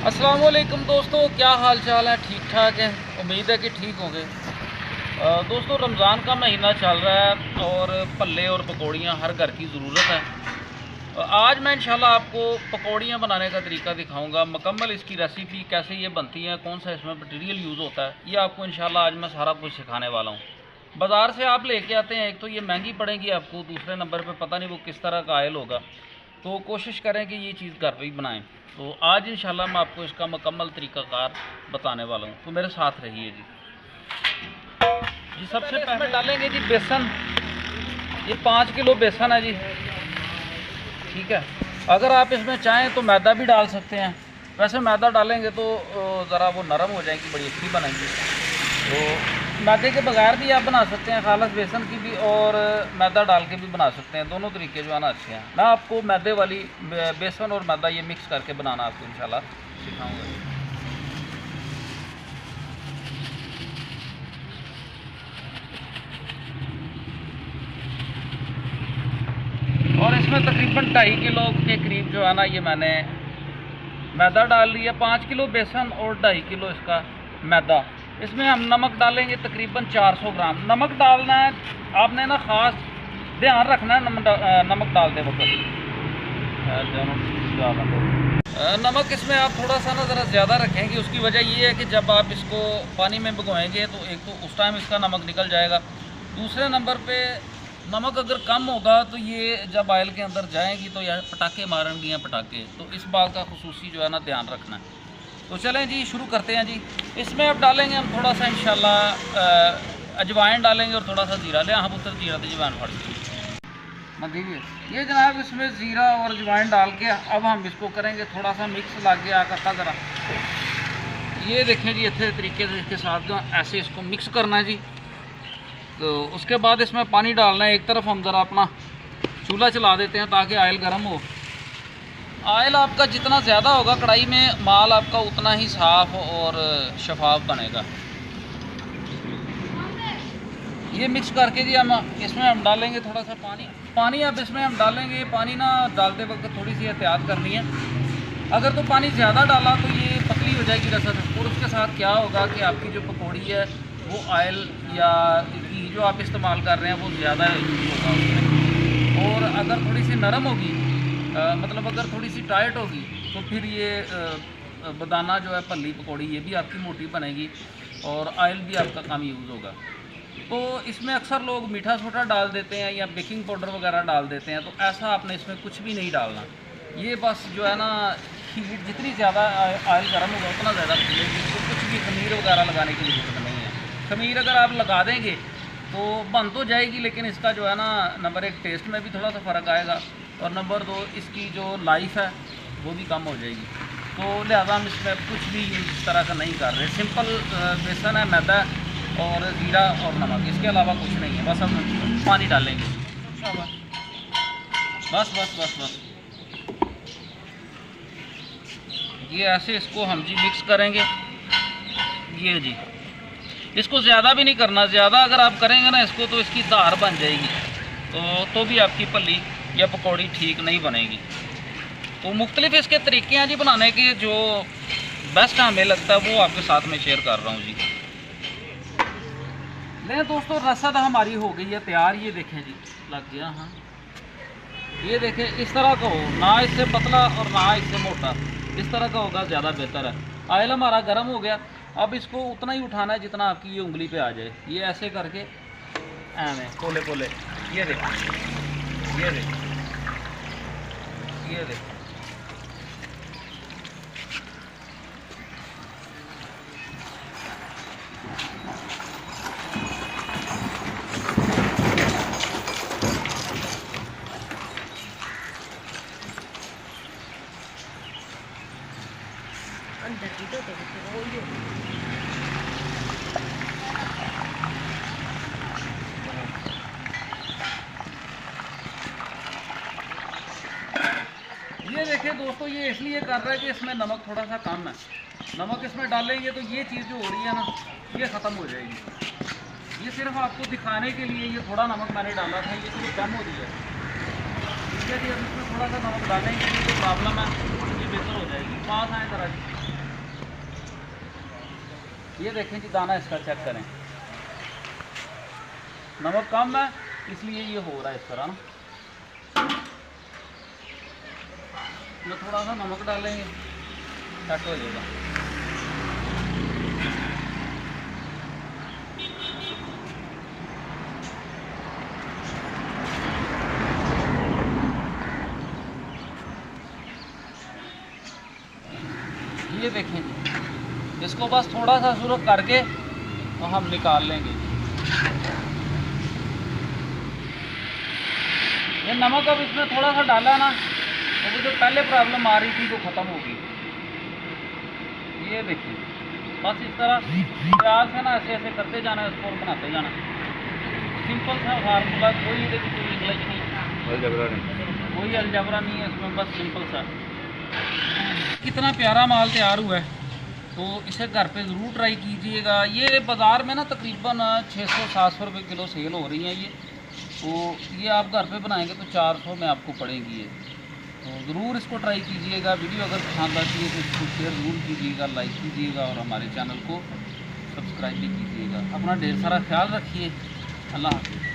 अस्सलाम वालेकुम दोस्तों, क्या हाल चाल है? ठीक ठाक है, उम्मीद है कि ठीक होंगे। दोस्तों, रमज़ान का महीना चल रहा है और पल्ले और पकौड़ियाँ हर घर की ज़रूरत है। आज मैं इंशाल्लाह आपको पकौड़ियाँ बनाने का तरीका दिखाऊंगा, मुकम्मल इसकी रेसिपी कैसे ये बनती है, कौन सा इसमें मटीरियल यूज़ होता है, ये आपको इंशाल्लाह आज मैं सारा कुछ सिखाने वाला हूँ। बाज़ार से आप लेके आते हैं, एक तो ये महंगी पड़ेगी आपको, दूसरे नंबर पे पता नहीं वो किस तरह का ऑयल होगा। तो कोशिश करें कि ये चीज़ घर पर ही बनाएं। तो आज इंशाल्लाह मैं आपको इसका मुकम्मल तरीक़ाकार बताने वाला हूँ, तो मेरे साथ रहिए जी। सबसे पहले डालेंगे जी बेसन। ये 5 किलो बेसन है जी, ठीक है। अगर आप इसमें चाहें तो मैदा भी डाल सकते हैं, वैसे मैदा डालेंगे तो ज़रा वो नरम हो जाएगी, बड़ी अच्छी बनेगी। तो मैदे के बगैर भी आप बना सकते हैं, खालस बेसन की भी, और मैदा डाल के भी बना सकते हैं। दोनों तरीके जो है ना अच्छे हैं। मैं आपको मैदे वाली बेसन और मैदा ये मिक्स करके बनाना आपको इंशाल्लाह सिखाऊंगा। और इसमें तकरीबन 2.5 किलो के करीब जो है ना ये मैंने मैदा डाल लिया। 5 किलो बेसन और 2.5 किलो इसका मैदा। इसमें हम नमक डालेंगे तकरीबन 400 ग्राम। नमक डालना है आपने ना, ख़ास ध्यान रखना है नमक डालते वक्त। नमक इसमें आप थोड़ा सा ना ज़रा ज़्यादा रखेंगे। उसकी वजह ये है कि जब आप इसको पानी में भिगोएंगे तो एक तो उस टाइम इसका नमक निकल जाएगा, दूसरे नंबर पे नमक अगर कम होगा तो ये जब ऑयल के अंदर जाएंगी तो यह पटाखे मारेंगी या पटाखे। तो इस बात का खुसूसी जो है ना ध्यान रखना है। तो चलें जी, शुरू करते हैं जी। इसमें अब डालेंगे हम थोड़ा सा इंशाल्लाह अजवाइन डालेंगे और थोड़ा सा जीरा। ले हाँ पुत्र, जीरा तो अजवाइन फाड़ दीजिए। ये जनाब इसमें ज़ीरा और अजवाइन डाल के अब हम इसको करेंगे थोड़ा सा मिक्स ला के आकर ज़रा। ये देखें जी, अच्छे तरीके से इसके साथ जो ऐसे इसको मिक्स करना है जी। तो उसके बाद इसमें पानी डालना है। एक तरफ हम ज़रा अपना चूल्हा चला देते हैं ताकि ऑयल गर्म हो। ऑयल आपका जितना ज़्यादा होगा कढ़ाई में, माल आपका उतना ही साफ़ और शफाफ बनेगा। ये मिक्स करके जी इसमें हम डालेंगे थोड़ा सा पानी अब इसमें हम डालेंगे। पानी ना डालते वक्त थोड़ी सी एहतियात करनी है। अगर तो पानी ज़्यादा डाला तो ये पतली हो जाएगी रसद, और उसके साथ क्या होगा कि आपकी जो पकौड़ी है वो ऑयल या घी जो आप इस्तेमाल कर रहे हैं वो ज़्यादा यूज होगा उसमें। और अगर थोड़ी सी नरम होगी, मतलब अगर थोड़ी सी टाइट होगी, तो फिर ये बदाना जो है पल्ली पकौड़ी ये भी आपकी मोटी बनेगी और ऑयल भी आपका कम यूज़ होगा। तो इसमें अक्सर लोग मीठा सोडा डाल देते हैं या बेकिंग पाउडर वगैरह डाल देते हैं। तो ऐसा आपने इसमें कुछ भी नहीं डालना। ये बस जो है ना, हीट जितनी ज़्यादा ऑयल गर्म होगा उतना ज़्यादा फूलेगी। तो कुछ भी खमीर वगैरह लगाने की ज़रूरत नहीं है। खमीर अगर आप लगा देंगे तो बन तो जाएगी, लेकिन इसका जो है ना, नंबर 1 टेस्ट में भी थोड़ा सा फ़र्क आएगा, और नंबर 2 इसकी जो लाइफ है वो भी कम हो जाएगी। तो लिहाजा हम इसमें कुछ भी इस तरह का नहीं कर रहे। सिंपल बेसन है, मैदा और ज़ीरा और नमक, इसके अलावा कुछ नहीं है। बस हम पानी डालेंगे। बस बस बस बस ये ऐसे इसको हम जी मिक्स करेंगे। ये जी, इसको ज़्यादा भी नहीं करना। ज़्यादा अगर आप करेंगे ना इसको तो इसकी धार बन जाएगी, तो भी आपकी पल्ली या पकौड़ी ठीक नहीं बनेगी। तो मुख्तलिफ इसके तरीके हैं जी बनाने के, जो बेस्ट हमें लगता है वो आपके साथ में शेयर कर रहा हूँ जी। नहीं दोस्तों, रसद हमारी हो गई है तैयार। ये देखें जी, लग गया। हाँ, ये देखें, इस तरह का हो, ना इससे पतला और ना इससे मोटा, इस तरह का होगा ज़्यादा बेहतर है। ऑयल हमारा गर्म हो गया। अब इसको उतना ही उठाना है जितना आपकी ये उंगली पे आ जाए। ये ऐसे करके ऐसे पोले पोले, ये देख, ये देख, ये देख। ये देखिए दोस्तों, ये इसलिए कर रहा है कि इसमें नमक थोड़ा सा कम है। नमक इसमें डालेंगे तो ये चीज़ जो हो रही है ना, ये ख़त्म हो जाएगी। ये सिर्फ आपको दिखाने के लिए ये थोड़ा नमक मैंने डाला था, ये थोड़ी कम हो रही है। ठीक है जी, अब इसमें थोड़ा सा नमक डालेंगे, ये जो प्रॉब्लम है ये बेहतर हो जाएगी। पास आए तरह ये देखें जी दाना इसका चेक करें, नमक कम है इसलिए ये हो रहा है इस तरह ना। मैं थोड़ा सा नमक डालेंगे सेट हो जाएगा। ये देखें जी, इसको बस थोड़ा सा सुरख करके तो हम निकाल लेंगे। ये नमक अब इसमें थोड़ा सा डाला ना तो वो जो पहले प्रॉब्लम आ रही थी वो ख़त्म होगी। ये देखिए बस इस तरह प्याज से ना ऐसे ऐसे करते जाना, इसको और बनाते जाना। सिंपल सा फार्मूला, कोई इंग्लिश नहीं, कोई अलजबरा नहीं है इसमें, बस सिंपल सा। कितना प्यारा माल तैयार हुआ है, तो इसे घर पे ज़रूर ट्राई कीजिएगा। ये बाज़ार में ना तकरीबन 600-700 रुपये किलो सेल हो रही हैं ये, तो ये आप घर पे बनाएंगे तो 400 में आपको पड़ेगी ये। तो ज़रूर इसको ट्राई कीजिएगा। वीडियो अगर पसंद आती है तो इसको शेयर ज़रूर कीजिएगा, लाइक कीजिएगा और हमारे चैनल को सब्सक्राइब भी कीजिएगा। अपना ढेर सारा ख्याल रखिए। अल्लाह हाफ़िज़।